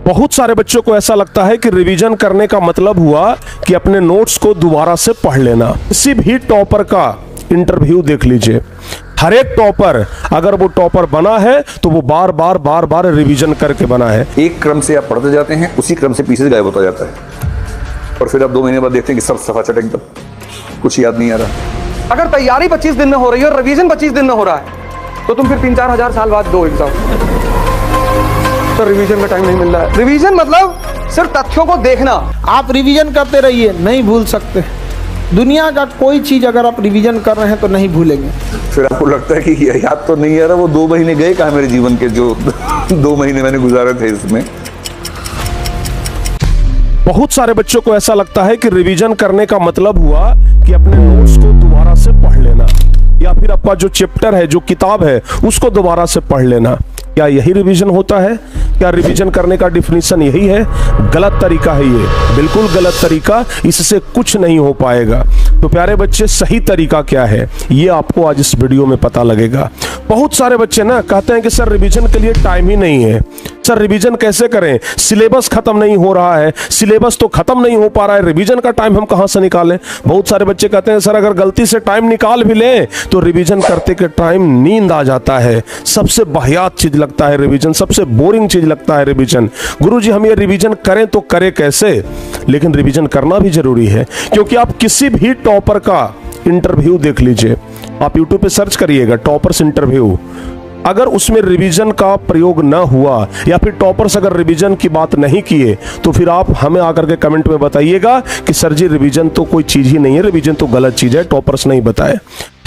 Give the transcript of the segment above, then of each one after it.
बहुत सारे बच्चों को ऐसा लगता है कि रिवीजन करने का मतलब हुआ कि अपने नोट्स को दोबारा से पढ़ लेना। किसी भी टॉपर का इंटरव्यू देख लीजिए, हर एक टॉपर अगर वो टॉपर बना है तो वो बार बार रिवीजन करके बना है। एक क्रम से आप पढ़ते जाते हैं, उसी क्रम से पीछे गायब होता जाता है और फिर आप 2 महीने बाद देखते हैं कि सब सफा चट एकदम कुछ याद नहीं आ रहा। अगर तैयारी 25 दिन में हो रही है और रिवीजन 25 दिन में हो रहा है तो तुम फिर 3-4 हजार साल बाद दो एग्जाम, तो रिवीजन का टाइम नहीं मिल रहा है। रिवीजन मतलब सिर्फ तथ्यों को देखना। आप रिवीजन करते रहिए, नहीं भूल सकते। दुनिया का कोई चीज अगर आप रिवीजन कर रहे हैं तो नहीं भूलेंगे। फिर आपको लगता है कि याद तो नहीं आ रहा, वो 2 महीने गए कहाँ मेरे जीवन के, जो 2 महीने मैंने गुजारे थे इसमें। बहुत सारे बच्चों को ऐसा लगता है कि रिवीजन करने का मतलब हुआ कि अपने नोट्स को दोबारा से पढ़ लेना, या फिर आपका जो चैप्टर है, जो किताब है, उसको दोबारा से पढ़ लेना। क्या यही रिवीजन होता है? क्या रिवीजन करने का डिफिनीशन यही है? गलत तरीका है ये, बिल्कुल गलत तरीका। इससे कुछ नहीं हो पाएगा। तो प्यारे बच्चे, सही तरीका क्या है ये आपको आज इस वीडियो में पता लगेगा। बहुत सारे बच्चे ना कहते हैं कि सर रिवीजन के लिए टाइम ही नहीं है, सर रिवीजन कैसे करें, सिलेबस खत्म नहीं हो रहा है, सिलेबस तो खत्म नहीं हो पा रहा है, रिवीजन का टाइम हम कहां से निकालें। बहुत सारे बच्चे कहते हैं सर अगर गलती से टाइम निकाल भी लें तो रिवीजन करते के टाइम नींद आ जाता है, सबसे वाहियात चीज लगता है रिवीजन, सबसे बोरिंग चीज लगता है रिवीजन। गुरुजी हम ये रिवीजन करें तो करें कैसे? लेकिन रिवीजन करना भी जरूरी है, क्योंकि आप किसी भी टॉपर का इंटरव्यू देख लीजिए, आप यूट्यूब पे सर्च करिएगा टॉपर्स इंटरव्यू, अगर उसमें रिवीजन का प्रयोग ना हुआ या फिर टॉपर्स अगर रिवीजन की बात नहीं किए तो फिर आप हमें आकर के कमेंट में बताइएगा कि सर जी रिवीजन तो कोई चीज ही नहीं है, रिवीजन तो गलत चीज है, टॉपर्स नहीं बताए।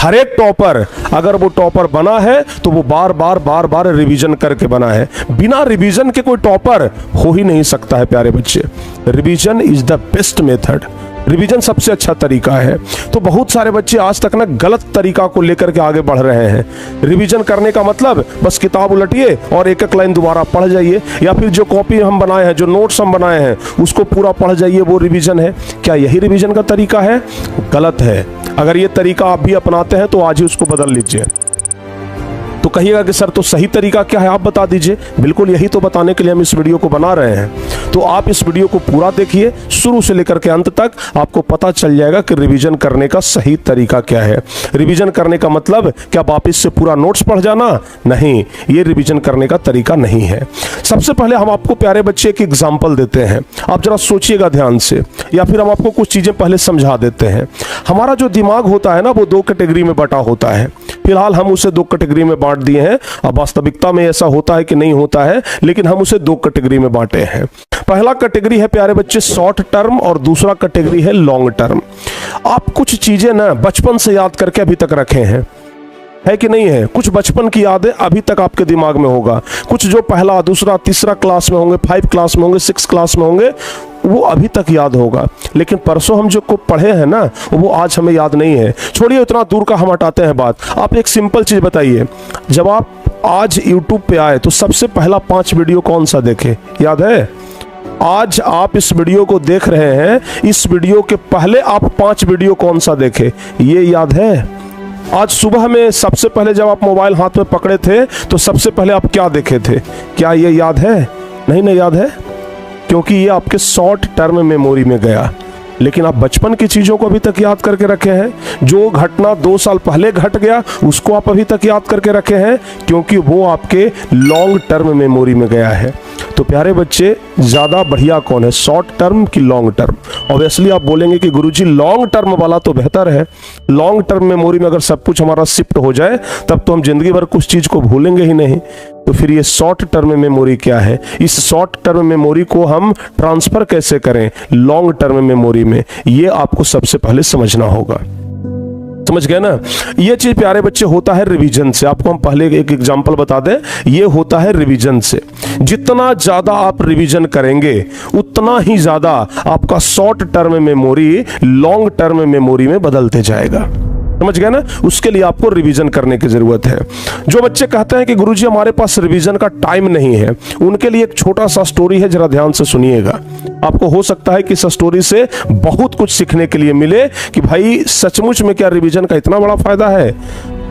हर एक टॉपर अगर वो टॉपर बना है तो वो बार बार रिवीजन करके बना है। बिना रिवीजन के कोई टॉपर हो ही नहीं सकता है प्यारे बच्चे। Revision is the best method, revision सबसे अच्छा तरीका है। तो बहुत सारे बच्चे आज तक ना गलत तरीका को लेकर के आगे बढ़ रहे हैं। रिवीजन करने का मतलब बस किताब उलटिए और एक एक लाइन दोबारा पढ़ जाइए, या फिर जो कॉपी हम बनाए हैं, जो नोट्स हम बनाए हैं, उसको पूरा पढ़ जाइए, वो रिवीजन है। क्या यही रिवीजन का तरीका है? गलत है। अगर ये तरीका आप भी अपनाते हैं तो आज ही उसको बदल लीजिए। तो कहिएगा कि सर तो सही तरीका क्या है, आप बता दीजिए। बिल्कुल यही तो बताने के लिए हम इस वीडियो को बना रहे हैं। तो आप इस वीडियो को पूरा देखिए, शुरू से लेकर के अंत तक आपको पता चल जाएगा कि रिवीजन करने का सही तरीका क्या है। रिवीजन करने का मतलब क्या वापस से पूरा नोट्स पढ़ जाना? नहीं, ये रिवीजन करने का तरीका नहीं है। सबसे पहले हम आपको प्यारे बच्चे एक एग्जाम्पल देते हैं, आप जरा सोचिएगा ध्यान से, या फिर हम आपको कुछ चीजें पहले समझा देते हैं। हमारा जो दिमाग होता है ना, वो 2 कैटेगरी में बटा होता है। फिलहाल हम उसे 2 कैटेगरी में बांट दिए हैं। अब वास्तविकता में ऐसा होता है कि नहीं होता है, लेकिन हम उसे 2 कैटेगरी में बांटे हैं। पहला कैटेगरी है प्यारे बच्चे शॉर्ट टर्म और दूसरा कैटेगरी है लॉन्ग टर्म। आप कुछ चीजें ना बचपन से याद करके अभी तक रखे हैं, है कि नहीं है? कुछ बचपन की यादें अभी तक आपके दिमाग में होगा, कुछ जो पहला, दूसरा, तीसरा क्लास में होंगे, 5 क्लास में होंगे, 6 क्लास में होंगे, वो अभी तक याद होगा। लेकिन परसों हम जो को पढ़े हैं ना, वो आज हमें याद नहीं है। छोड़िए उतना दूर का, हम हटाते हैं बात। आप एक सिंपल चीज बताइए, जब आप आज यूट्यूब पे आए तो सबसे पहला 5 वीडियो कौन सा देखे, याद है? आज आप इस वीडियो को देख रहे हैं, इस वीडियो के पहले आप 5 वीडियो कौन सा देखे, ये याद है? आज सुबह में सबसे पहले जब आप मोबाइल हाथ में पकड़े थे तो सबसे पहले आप क्या देखे थे, क्या ये याद है? नहीं याद है, क्योंकि ये आपके शॉर्ट टर्म मेमोरी में गया। लेकिन आप बचपन की चीजों को अभी तक याद करके रखे हैं। जो घटना 2 साल पहले घट गया उसको आप अभी तक याद करके रखे हैं, क्योंकि वो आपके लॉन्ग टर्म मेमोरी में गया है। तो प्यारे बच्चे, ज्यादा बढ़िया कौन है, शॉर्ट टर्म की लॉन्ग टर्म? ऑब्वियसली आप बोलेंगे कि गुरुजी लॉन्ग टर्म वाला तो बेहतर है। लॉन्ग टर्म मेमोरी में अगर सब कुछ हमारा शिफ्ट हो जाए तब तो हम जिंदगी भर कुछ चीज को भूलेंगे ही नहीं। तो फिर ये शॉर्ट टर्म मेमोरी क्या है? इस शॉर्ट टर्म मेमोरी को हम ट्रांसफर कैसे करें लॉन्ग टर्म मेमोरी में, ये आपको सबसे पहले समझना होगा। समझ गए ना? ये चीज प्यारे बच्चे होता है रिवीजन से। आपको हम पहले एक एग्जांपल बता दें, ये होता है रिवीजन से। जितना ज्यादा आप रिवीजन करेंगे उतना ही ज्यादा आपका short term memory long term memory में बदलते जाएगा। समझ गए ना? उसके लिए आपको रिवीजन करने की जरूरत है। जो बच्चे कहते हैं कि गुरुजी हमारे पास रिवीजन का टाइम नहीं है, उनके लिए एक छोटा सा स्टोरी है, जरा ध्यान से सुनिएगा। आपको हो सकता है कि इस स्टोरी से बहुत कुछ सीखने के लिए मिले कि भाई सचमुच में क्या रिवीजन का इतना बड़ा फायदा है।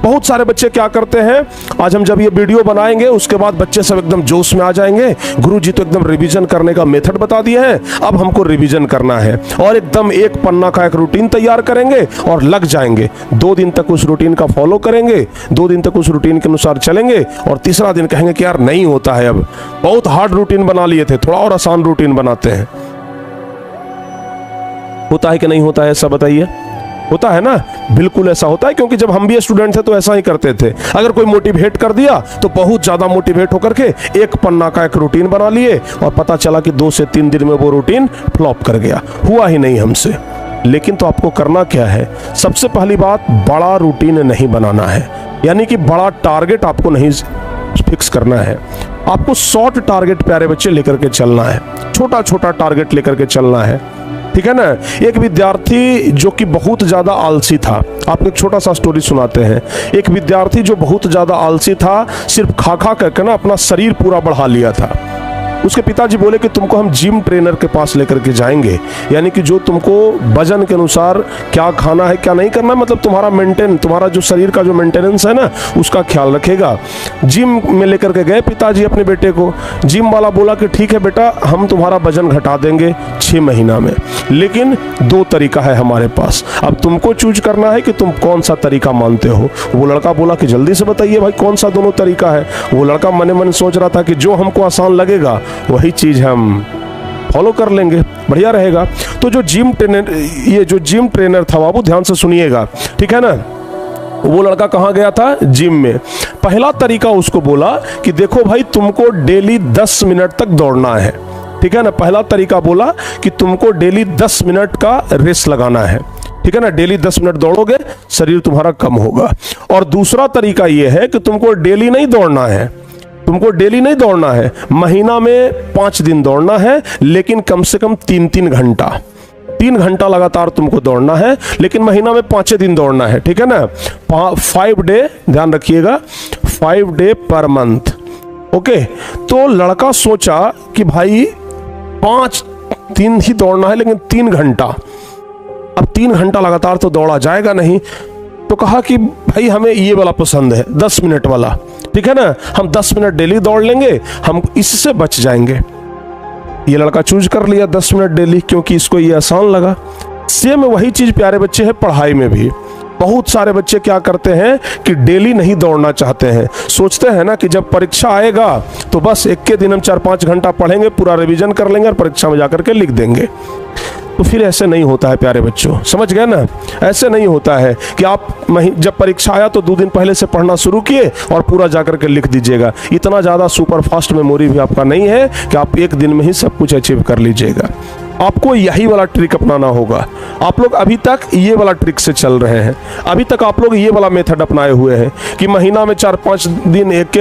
बहुत सारे बच्चे क्या करते हैं, आज हम जब ये वीडियो बनाएंगे उसके बाद बच्चे सब एकदम जोश में आ जाएंगे, गुरुजी तो एकदम रिवीजन करने का मेथड बता दिए हैं, अब हमको रिवीजन करना है, और एकदम एक पन्ना का एक रूटीन तैयार करेंगे और लग जाएंगे। 2 दिन तक उस रूटीन का फॉलो करेंगे, 2 दिन तक उस रूटीन के अनुसार चलेंगे, और तीसरा दिन कहेंगे कि यार नहीं होता है, अब बहुत हार्ड रूटीन बना लिए थे, थोड़ा और आसान रूटीन बनाते हैं। होता है कि नहीं होता है, ऐसा बताइए? होता है ना, बिल्कुल ऐसा होता है, क्योंकि जब हम भी स्टूडेंट थे तो ऐसा ही करते थे। अगर कोई मोटिवेट कर दिया तो बहुत ज्यादा मोटिवेट होकर के एक पन्ना का एक रूटीन बना लिए, और पता चला कि 2 से 3 दिन में वो रूटीन फ्लॉप कर गया, हुआ ही नहीं हमसे। लेकिन तो आपको करना क्या है, सबसे पहली बात, बड़ा रूटीन नहीं बनाना है, यानी कि बड़ा टारगेट आपको नहीं फिक्स करना है, आपको शॉर्ट टारगेट प्यारे बच्चे लेकर के चलना है, छोटा छोटा टारगेट लेकर के चलना है, ठीक है ना। एक विद्यार्थी जो कि बहुत ज्यादा आलसी था, आपको एक छोटा सा स्टोरी सुनाते हैं। एक विद्यार्थी जो बहुत ज्यादा आलसी था, सिर्फ खा खा करके ना अपना शरीर पूरा बढ़ा लिया था। उसके पिताजी बोले कि तुमको हम जिम ट्रेनर के पास लेकर के जाएंगे, यानी कि जो तुमको वजन के अनुसार क्या खाना है क्या नहीं करना है, मतलब तुम्हारा जो शरीर का जो मेंटेनेंस है ना उसका ख्याल रखेगा। जिम में लेकर के गए पिताजी अपने बेटे को। जिम वाला बोला कि ठीक है बेटा, हम तुम्हारा वजन घटा देंगे 6 महीना में, लेकिन 2 तरीका है हमारे पास, अब तुमको चूज करना है कि तुम कौन सा तरीका मानते हो। वो लड़का बोला कि जल्दी से बताइए भाई कौन सा दोनों तरीका है। वो लड़का मने मन सोच रहा था कि जो हमको आसान लगेगा वही चीज हम फॉलो कर लेंगे, बढ़िया रहेगा। तो जो जिम ट्रेनर था, बाबू ध्यान से सुनिएगा, ठीक है ना। वो लड़का कहाँ गया था, जिम में। पहला तरीका उसको बोला कि देखो भाई, तुमको डेली 10 मिनट तक दौड़ना है, ठीक है ना। पहला तरीका बोला कि तुमको डेली 10 मिनट का रेस लगाना है, ठीक है ना। डेली 10 मिनट दौड़ोगे शरीर तुम्हारा कम होगा। और दूसरा तरीका यह है कि तुमको डेली नहीं दौड़ना है, तुमको डेली नहीं दौड़ना है, महीना में 5 दिन दौड़ना है, लेकिन कम से कम 3-3 घंटा, 3 घंटा लगातार तुमको दौड़ना है, लेकिन महीना में 5 दिन दौड़ना है, ठीक है ना। 5 डे, ध्यान रखिएगा, 5 डे पर मंथ, ओके। तो लड़का सोचा कि भाई 5 दिन ही दौड़ना है, लेकिन 3 घंटा, अब 3 घंटा लगातार तो दौड़ा जाएगा नहीं। तो कहा कि भाई हमें ये वाला पसंद है, 10 मिनट वाला, ठीक है ना। हम 10 मिनट डेली दौड़ लेंगे, हम इससे बच जाएंगे। ये लड़का चूज कर लिया 10 मिनट डेली, क्योंकि इसको ये आसान लगा। सेम वही चीज प्यारे बच्चे है पढ़ाई में भी। बहुत सारे बच्चे क्या करते हैं कि डेली नहीं दौड़ना चाहते हैं, सोचते हैं ना कि जब परीक्षा आएगा तो बस एक के दिन हम 4-5 घंटा पढ़ेंगे, पूरा रिवीजन कर लेंगे और परीक्षा में जाकर के लिख देंगे। तो फिर ऐसे नहीं होता है प्यारे बच्चों, समझ गए ना। ऐसे नहीं होता है कि आप जब परीक्षा आया तो 2 दिन पहले से पढ़ना शुरू किए और पूरा जाकर के लिख दीजिएगा। इतना ज़्यादा सुपर फास्ट मेमोरी भी आपका नहीं है कि आप एक दिन में ही सब कुछ अचीव कर लीजिएगा। आपको यही वाला ट्रिक अपनाना होगा। आप लोग अभी तक ये वाला ट्रिक से चल रहे हैं, अभी तक आप लोग ये वाला मेथड अपनाए हुए हैं कि महीना में 4-5 दिन एक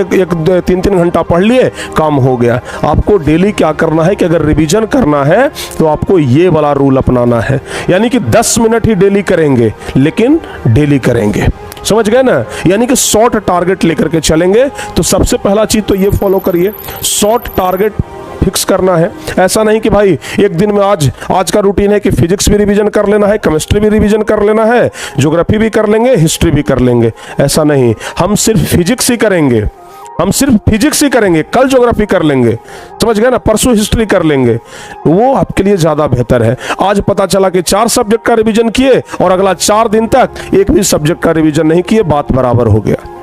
3-3 घंटा पढ़ लिए, काम हो गया। आपको डेली क्या करना है कि अगर रिवीजन करना है तो आपको ये वाला रूल अपनाना है, यानी कि 10 मिनट ही डेली करेंगे, लेकिन डेली करेंगे, समझ गए ना। यानी कि शॉर्ट टारगेट लेकर के चलेंगे। तो सबसे पहला चीज तो ये फॉलो करिए, शॉर्ट टारगेट फिक्स करना है। ऐसा नहीं कि भाई एक दिन में आज का रूटीन है कि फिजिक्स भी रिवीजन कर लेना है, केमिस्ट्री भी रिवीजन कर लेना है, ज्योग्राफी भी कर लेंगे, हिस्ट्री भी कर लेंगे। ऐसा नहीं, हम सिर्फ फिजिक्स ही करेंगे, हम सिर्फ फिजिक्स ही करेंगे, कल ज्योग्राफी कर लेंगे, समझ गए ना, परसों हिस्ट्री कर लेंगे, वो आपके लिए ज्यादा बेहतर है। आज पता चला कि 4 सब्जेक्ट का रिवीजन किए और अगला 4 दिन तक एक भी सब्जेक्ट का रिवीजन नहीं किए, बात बराबर हो गया।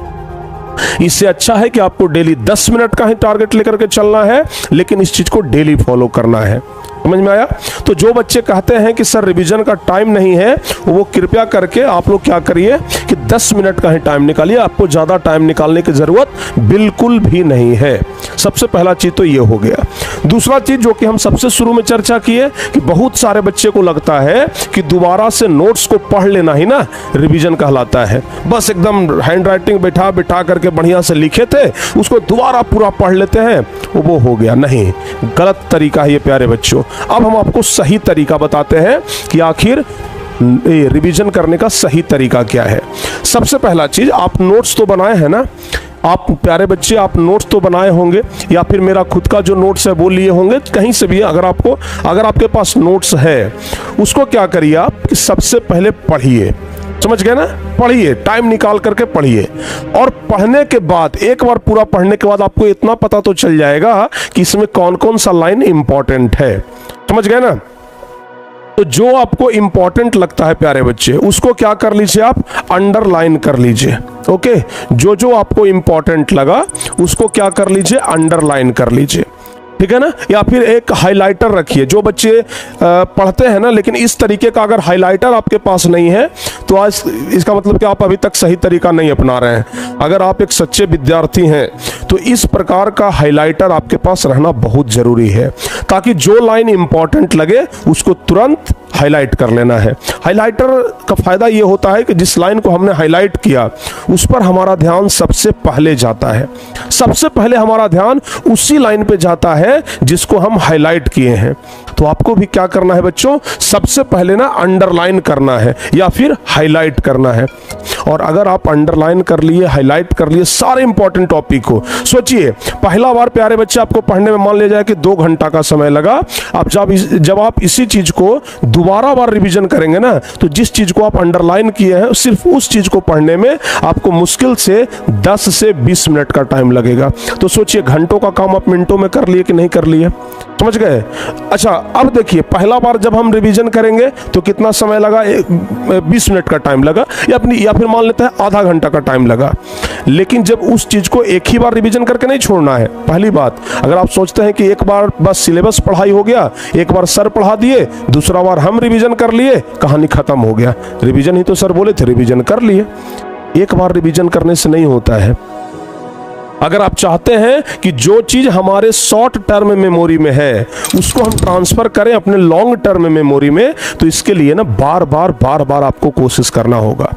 इससे अच्छा है कि आपको डेली 10 मिनट का ही टारगेट लेकर के चलना है, लेकिन इस चीज को डेली फॉलो करना है। समझ में आया। तो जो बच्चे कहते हैं कि सर रिवीजन का टाइम नहीं है, वो कृपया करके आप लोग क्या करिए कि 10 मिनट का ही टाइम निकालिए। आपको ज़्यादा टाइम निकालने की ज़रूरत बिल्कुल भी नहीं है। सबसे पहला चीज़ तो ये हो गया। दूसरा चीज़ जो कि हम सबसे शुरू में चर्चा किए कि बहुत सारे बच्चे को लगता है कि दोबारा से नोट्स को पढ़ लेना ही ना रिवीजन कहलाता है। बस एकदम हैंड राइटिंग बिठा करके बढ़िया से लिखे थे, उसको दोबारा पूरा पढ़ लेते हैं, वो हो गया। नहीं, गलत तरीका है ये प्यारे बच्चों। अब हम आपको सही तरीका बताते हैं कि आखिर रिवीजन करने का सही तरीका क्या है। सबसे पहला चीज, आप नोट्स तो बनाए हैं ना, आप प्यारे बच्चे आप नोट्स तो बनाए होंगे, या फिर मेरा खुद का जो नोट्स है वो लिए होंगे, कहीं से भी अगर आपके पास नोट्स है, उसको क्या करिए आप कि सबसे पहले पढ़िए। समझ गए ना? पढ़िए, टाइम निकाल करके पढ़िए। और पढ़ने के बाद, एक बार पूरा पढ़ने के बाद आपको इतना पता तो चल जाएगा कि इसमें कौन कौन सा लाइन इंपॉर्टेंट है। समझ गए ना? तो जो आपको इंपॉर्टेंट लगता है प्यारे बच्चे, उसको क्या कर लीजिए, आप अंडरलाइन कर लीजिए। ओके, जो जो आपको इंपॉर्टेंट लगा उसको क्या कर लीजिए, अंडरलाइन कर लीजिए। ठीक है ना? या फिर एक हाइलाइटर रखिए। जो बच्चे पढ़ते हैं ना, लेकिन इस तरीके का अगर हाइलाइटर आपके पास नहीं है तो आज इसका मतलब कि आप अभी तक सही तरीका नहीं अपना रहे हैं। अगर आप एक सच्चे विद्यार्थी हैं तो इस प्रकार का हाइलाइटर आपके पास रहना बहुत जरूरी है, ताकि जो लाइन इंपॉर्टेंट लगे उसको तुरंत हाईलाइट कर लेना है। हाइलाइटर का फायदा ये होता है कि जिस लाइन को हमने हाईलाइट किया उस पर हमारा ध्यान सबसे पहले जाता है। सबसे पहले हमारा ध्यान उसी लाइन पे जाता है जिसको हम हाईलाइट किए हैं। तो आपको भी क्या करना है बच्चों, सबसे पहले ना अंडरलाइन करना है या फिर हाईलाइट करना है। और अगर आप अंडरलाइन कर लिए, हाईलाइट कर लिए सारे इंपॉर्टेंट टॉपिक को, सोचिए पहला बार प्यारे बच्चे आपको पढ़ने में मान लिया जाए कि 2 घंटा का समय लगा। अब जब आप इसी चीज को दोबारा बार रिवीजन करेंगे ना, तो जिस चीज को आप अंडरलाइन किए हैं सिर्फ उस चीज को पढ़ने में आपको मुश्किल से 10 से 20 मिनट का टाइम लगेगा। तो सोचिए घंटों का काम आप मिनटों में कर लिए कि नहीं कर लिए। समझ गए? अच्छा, अब देखिए पहला बार जब हम रिवीजन करेंगे तो कितना समय लगा, 20 मिनट का टाइम लगा, या फिर मान लेते हैं आधा घंटा का टाइम लगा। लेकिन जब उस चीज को एक ही बार रिवीजन करके नहीं छोड़ना है। पहली बात, अगर आप सोचते हैं कि एक बार बस सिलेबस पढ़ाई हो गया, एक बार सर पढ़ा दिए, दूसरा बार हम रिवीजन कर लिए, कहानी खत्म हो गया। रिवीजन ही तो सर बोले थे, रिवीजन कर लिए। एक बार रिवीजन करने से नहीं होता है। अगर आप चाहते हैं कि जो चीज हमारे शॉर्ट टर्म मेमोरी में है उसको हम ट्रांसफर करें अपने लॉन्ग टर्म मेमोरी में, तो इसके लिए ना बार बार आपको कोशिश करना होगा।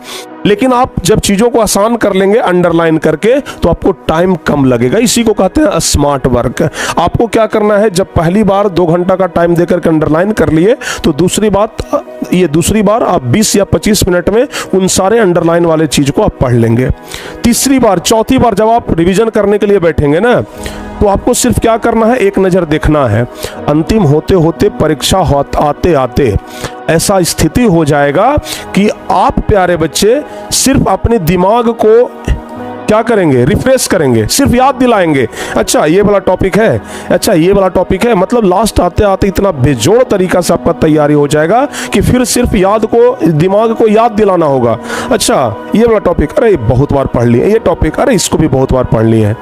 लेकिन आप जब चीजों को आसान कर लेंगे अंडरलाइन करके, तो आपको टाइम कम लगेगा। इसी को कहते हैं स्मार्ट वर्क। आपको क्या करना है, जब पहली बार 2 घंटा का टाइम देकर के अंडरलाइन कर लिए, तो दूसरी बार आप 20 या 25 मिनट में उन सारे अंडरलाइन वाले चीज को आप पढ़ लेंगे। तीसरी बार, चौथी बार जब आप रिवीजन करने के लिए बैठेंगे ना, तो आपको सिर्फ क्या करना है, एक नजर देखना है। अंतिम होते होते, परीक्षा आते आते ऐसा स्थिति हो जाएगा कि आप प्यारे बच्चे सिर्फ अपने दिमाग को क्या करेंगे, रिफ्रेश करेंगे, सिर्फ याद दिलाएंगे। अच्छा ये वाला टॉपिक है, अच्छा ये वाला टॉपिक है, मतलब लास्ट आते आते इतना बेजोड़ तरीका से आपका तैयारी हो जाएगा कि फिर सिर्फ दिमाग को याद दिलाना होगा। अच्छा ये वाला टॉपिक, अरे बहुत बार पढ़ लिए, ये टॉपिक, अरे इसको भी बहुत बार पढ़ लिए हैं।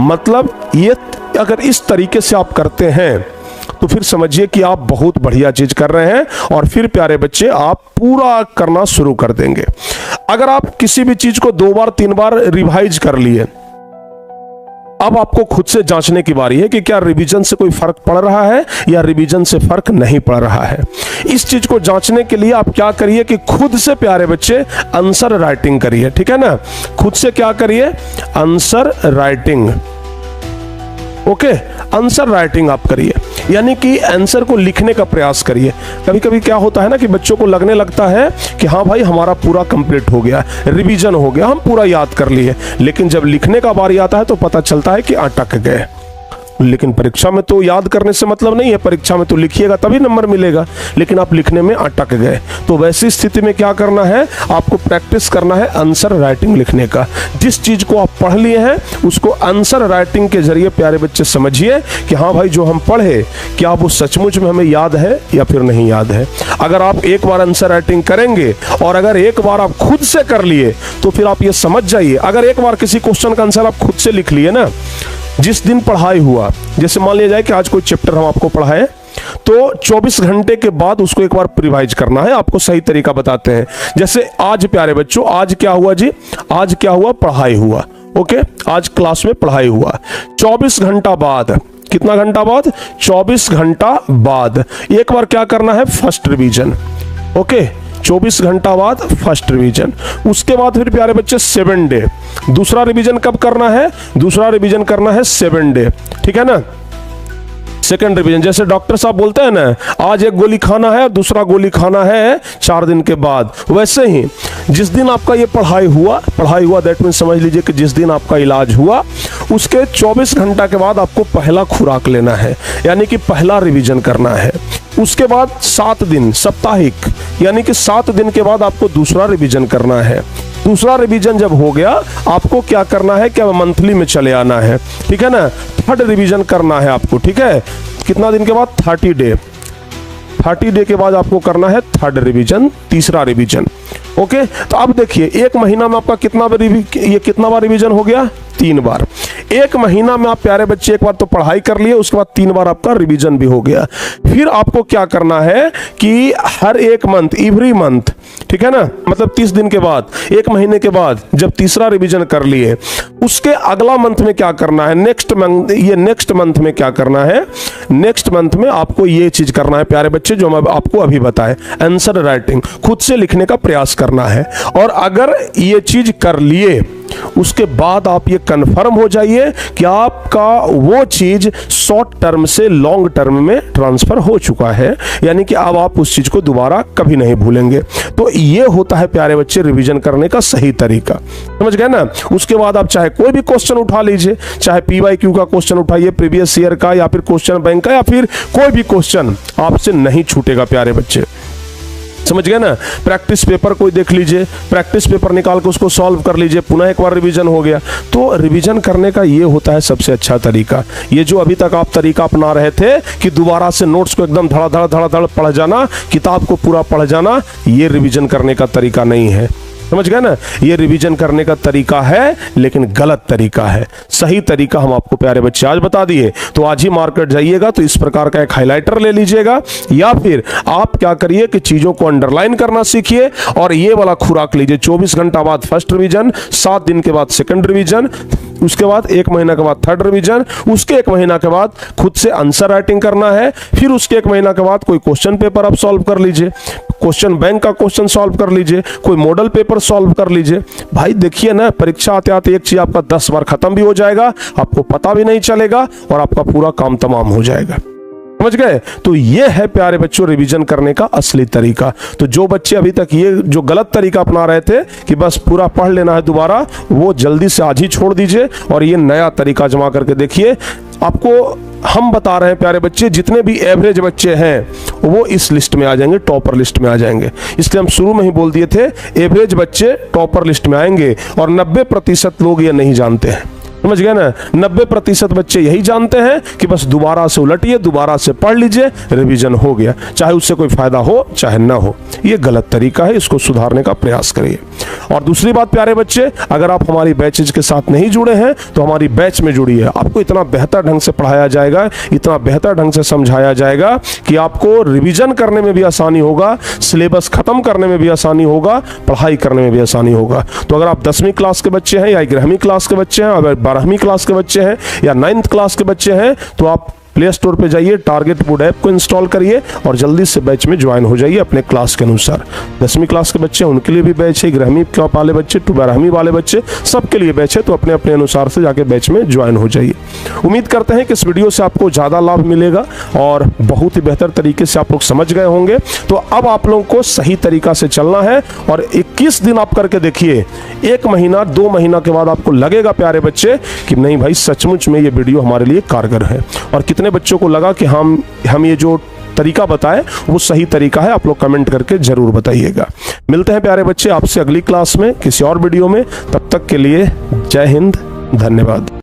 मतलब ये अगर इस तरीके से आप करते हैं तो फिर समझिए कि आप बहुत बढ़िया चीज कर रहे हैं, और फिर प्यारे बच्चे आप पूरा करना शुरू कर देंगे। अगर आप किसी भी चीज को 2 बार 3 बार रिवाइज कर लिए, अब आपको खुद से जांचने की बारी है कि क्या रिवीजन से कोई फर्क पड़ रहा है या रिवीजन से फर्क नहीं पड़ रहा है। इस चीज को जांचने के लिए आप क्या करिए कि खुद से प्यारे बच्चे आंसर राइटिंग करिए। ठीक है ना? खुद से क्या करिए, answer writing. Okay, answer writing आप करिए, यानी कि आंसर को लिखने का प्रयास करिए। कभी कभी क्या होता है ना कि बच्चों को लगने लगता है कि हाँ भाई हमारा पूरा कंप्लीट हो गया, रिवीजन हो गया, हम पूरा याद कर लिए, लेकिन जब लिखने का बारी आता है तो पता चलता है कि अटक गए। लेकिन परीक्षा में तो याद करने से मतलब नहीं है, परीक्षा में तो लिखिएगा तभी नंबर मिलेगा, लेकिन आप लिखने में अटक गए। तो वैसी स्थिति में क्या करना है, आपको प्रैक्टिस करना है आंसर राइटिंग लिखने का। जिस चीज को आप पढ़ लिए हैं उसको आंसर राइटिंग के जरिए प्यारे बच्चे समझिए कि हाँ भाई जो हम पढ़े क्या वो सचमुच में हमें याद है या फिर नहीं याद है। अगर आप एक बार आंसर राइटिंग करेंगे और अगर एक बार आप खुद से कर लिए तो फिर आप ये समझ जाइए, अगर एक बार किसी क्वेश्चन का आंसर आप खुद से लिख लिए ना, जिस दिन पढ़ाई हुआ, जैसे मान लिया जाए कि आज कोई चैप्टर हम आपको पढ़ाए, तो 24 घंटे के बाद उसको एक बार रिवाइज करना है। आपको सही तरीका बताते हैं। जैसे आज प्यारे बच्चों, आज क्या हुआ जी, आज क्या हुआ, पढ़ाई हुआ। ओके, आज क्लास में पढ़ाई हुआ। 24 घंटा बाद, कितना घंटा बाद, 24 घंटा बाद एक बार क्या करना है, फर्स्ट रिवीजन। ओके, 24 घंटा बाद फर्स्ट रिवीजन। उसके बाद फिर प्यारे बच्चे 7 डे, दूसरा रिवीजन कब करना है, दूसरा रिवीजन करना है 7 डे। ठीक है ना? सेकंड रिवीजन, जैसे डॉक्टर साहब बोलते हैं ना, आज एक गोली खाना है, दूसरा गोली खाना है 4 दिन के बाद, वैसे ही जिस दिन आपका ये पढ़ाई हुआ दैट मीन समझ लीजिए कि जिस दिन आपका इलाज हुआ उसके 24 घंटा के बाद आपको पहला खुराक लेना है, यानी कि पहला रिवीजन करना है। उसके बाद 7 दिन साप्ताहिक, यानी कि 7 दिन के बाद आपको दूसरा रिवीजन करना है। दूसरा रिवीजन जब हो गया, आपको क्या करना है, क्या मंथली में चले आना है, ठीक है ना। थर्ड रिवीजन करना है आपको, ठीक है। कितना दिन के बाद? 30 डे। 30 डे के बाद आपको करना है थर्ड रिवीजन, तीसरा रिवीजन। ओके, तो अब देखिए 1 महीना में आपका कितना बार रिवीजन हो गया? 3 बार। 1 महीना में आप प्यारे बच्चे एक बार तो पढ़ाई कर लिए, उसके बाद 3 बार आपका रिवीजन भी हो गया। फिर आपको क्या करना है कि हर एक मंथ, एवरी मंथ, ठीक है ना, मतलब 30 दिन के बाद, 1 महीने के बाद जब तीसरा रिवीजन कर लिए, उसके अगला मंथ में क्या करना है, नेक्स्ट मंथ में क्या करना है, नेक्स्ट मंथ में आपको ये चीज करना है प्यारे बच्चे, जो मैं आपको अभी बताए, आंसर राइटिंग, खुद से लिखने का प्रयास करना है। और अगर ये चीज कर लिए, उसके बाद आप ये कंफर्म हो जाइए कि आपका वो चीज शॉर्ट टर्म से लॉन्ग टर्म में ट्रांसफर हो चुका है, यानी कि अब आप उस चीज को दोबारा कभी नहीं भूलेंगे। तो ये होता है प्यारे बच्चे रिवीजन करने का सही तरीका, समझ गए ना। उसके बाद आप चाहे कोई भी क्वेश्चन उठा लीजिए, चाहे PYQ का क्वेश्चन उठाइए, प्रीवियस ईयर का, या फिर क्वेश्चन बैंक का, या फिर कोई भी क्वेश्चन आपसे नहीं छूटेगा प्यारे बच्चे, समझ गए ना। प्रैक्टिस पेपर कोई देख लीजिए, प्रैक्टिस पेपर निकाल के उसको सॉल्व कर लीजिए, पुनः एक बार रिवीजन हो गया। तो रिवीजन करने का ये होता है सबसे अच्छा तरीका। ये जो अभी तक आप तरीका अपना रहे थे कि दोबारा से नोट्स को एकदम धड़ाधड़ पढ़ जाना, किताब को पूरा पढ़ जाना, ये रिवीजन करने का तरीका नहीं है, समझ गए ना। ये रिवीजन करने का तरीका है, लेकिन गलत तरीका है। सही तरीका हम आपको प्यारे बच्चे आज बता दिए। तो आज ही मार्केट जाइएगा तो इस प्रकार का एक हाइलाइटर ले लीजिएगा, या फिर आप क्या करिए कि चीजों को अंडरलाइन करना सीखिए और ये वाला खुराक लीजिए। 24 घंटा बाद फर्स्ट रिवीजन, 7 दिन के बाद सेकंड रिवीजन, उसके बाद 1 महीना के बाद थर्ड रिवीजन, उसके 1 महीना के बाद खुद से आंसर राइटिंग करना है, फिर उसके 1 महीना के बाद कोई क्वेश्चन पेपर आप सॉल्व कर लीजिए, क्वेश्चन बैंक का क्वेश्चन सॉल्व कर लीजिए, कोई मॉडल पेपर सॉल्व कर लीजिए। भाई देखिए ना, परीक्षा आते आते एक चीज आपका 10 बार खत्म भी हो जाएगा, आपको पता भी नहीं चलेगा और आपका पूरा काम तमाम हो जाएगा, समझ गए। तो ये है प्यारे बच्चों रिवीजन करने का असली तरीका। तो जो बच्चे अभी तक ये जो गलत तरीका अपना रहे थे कि बस पूरा पढ़ लेना है दोबारा, वो जल्दी से आज ही छोड़ दीजिए और ये नया तरीका जमा करके देखिए। आपको हम बता रहे हैं प्यारे बच्चे, जितने भी एवरेज बच्चे हैं वो इस लिस्ट में आ जाएंगे, टॉपर लिस्ट में आ जाएंगे। इसलिए हम शुरू में ही बोल दिए थे एवरेज बच्चे टॉपर लिस्ट में आएंगे, और 90% लोग ये नहीं जानते हैं, समझ गए ना। 90% बच्चे यही जानते हैं कि बस दोबारा से उलटिए, दोबारा से पढ़ लीजिए, रिवीजन हो गया, चाहे उससे कोई फायदा हो चाहे ना हो। ये गलत तरीका है, इसको सुधारने का प्रयास करिए। और दूसरी बात प्यारे बच्चे, अगर आप हमारी बैचेज के साथ नहीं जुड़े हैं तो हमारी बैच में जुड़िए। आपको इतना बेहतर ढंग से पढ़ाया जाएगा, इतना बेहतर ढंग से समझाया जाएगा कि आपको रिवीजन करने में भी आसानी होगा, सिलेबस खत्म करने में भी आसानी होगा, पढ़ाई करने में भी आसानी होगा। तो अगर आप 10वीं क्लास के बच्चे हैं या 11वीं क्लास के बच्चे हैं, अगर 12वीं क्लास के बच्चे हैं या 9th क्लास के बच्चे हैं, तो आप प्ले स्टोर पे जाइए, टारगेट बोर्ड ऐप को इंस्टॉल करिए और जल्दी से बैच में ज्वाइन हो जाइए अपने क्लास के अनुसार। 10वीं क्लास के बच्चे उनके लिए भी बैच है, 11वीं वाले बच्चे, 12वीं वाले बच्चे, सबके लिए बैच है। तो अपने अपने अनुसार से जाके बैच में ज्वाइन हो जाइए। उम्मीद करते हैं कि इस वीडियो से आपको ज़्यादा लाभ मिलेगा और बहुत ही बेहतर तरीके से आप लोग समझ गए होंगे। तो अब आप लोगों को सही तरीका से चलना है और 21 दिन आप करके देखिए, 1 महीना 2 महीना के बाद आपको लगेगा प्यारे बच्चे कि नहीं भाई सचमुच में ये वीडियो हमारे लिए कारगर है। और कितने बच्चों को लगा कि हम ये जो तरीका बताए वो सही तरीका है, आप लोग कमेंट करके जरूर बताइएगा। मिलते हैं प्यारे बच्चे आपसे अगली क्लास में किसी और वीडियो में। तब तक के लिए जय हिंद, धन्यवाद।